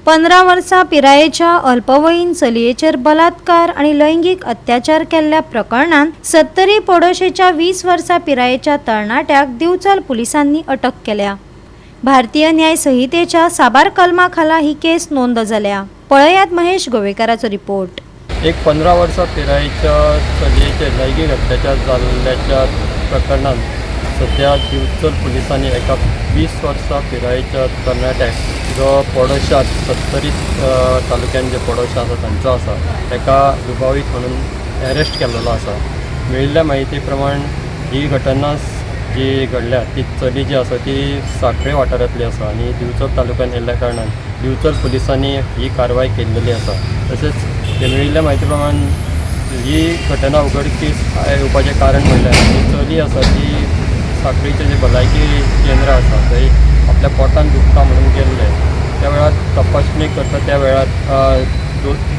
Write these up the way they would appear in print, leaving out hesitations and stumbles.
15 वर्सां पिरायेच्या अल्पवयीन चलयेचेर बलात्कार आणि लैंगिक अत्याचार केल्ल्या प्रकरणात 70 पडोशेच्या 20 वर्सां पिरायेच्या तरणाट्याक दिवचल पुलिसांनी अटक केल्या। भारतीय न्याय संहितेच्या साबार कलमा खाला ही केस नोंद जाल्या। पळयात महेश गोवेकाराचो रिपोर्ट। एक 15 वर्सां पिरायेच्या चलयेचेर लैंगिक अत्याचार जाल्ल्याच्या प्रकरणात सध्या दिवचल पुलिसांनी एका 20 वर्सां पिरायेच्या तरणाट्याक जो पडोशात 70 तालुक्यान जे पडोशा आसा तांचो आसा ताका दुबावीत म्हणून अरेस्ट केल्लो आसा। मेळिल्ल्या म्हायती प्रमाण ही घटना जी घडल्या ती चली जी आसा ती सांखळे वाठारांतली आसा आणि दिवचल तालुक्यान येयल्ल्या कारणान दिवचल पुलिसांनी ही कारवाय केल्ली आसा। तशेंच मेळिल्ल्या म्हायती प्रमाण ही घटना उगडकीस येवपाचें कारण म्हणल्यार ही चली आसा ती सांखळीचें जे भलायकी केंद्र आसा थंय आपल्या पोटान दुखता म्हणून गेल्ले। त्या वेळार तपासणी करता त्या वेळार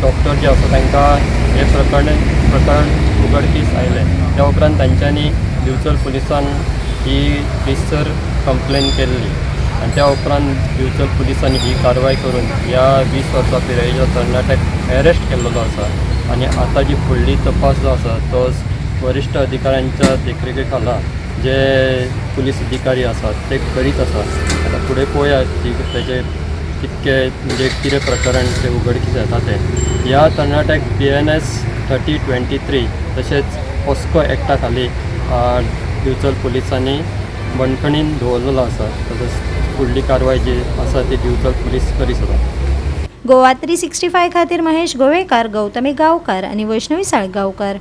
डॉक्टर जे आसा तांकां हे प्रकरण उगडकीस आयलें। त्या उपरांत तांच्यांनी दिवचल पुलिसान ही रिसर कंप्लेन केल्ली आणि त्या उपरांत दिवचल पुलिसांनी ही कारवाय करून ह्या 20 वर्सां पिरायेच्या तरणाट्याक अरेस्ट केल्लो आसा आणि आता जी फुडली तपास जो आसा तो वरिश्ठ अधिकाऱ्यांच्या देखरेखी खाला जे पुलीस अधिकारी आसात ते करीत आसात। आता फुडें पळोवया तेजे कितके म्हणजे कितें प्रकरण ते उगडकीस येता ते। ह्या तरणाट्याक BNS 3023 तशेंच पोस्को एक्टा खाली दिवचल पुलिसांनी बंदखणीन दवरलेलो आसा। तशेंच फुडली कारवाय जी आसा ती दिवचल पुलीस करीत आसा। गोवा 365 खातीर महेश गोवेकार, गौतमी गांवकार आणि वैष्णवी साळगांवकार।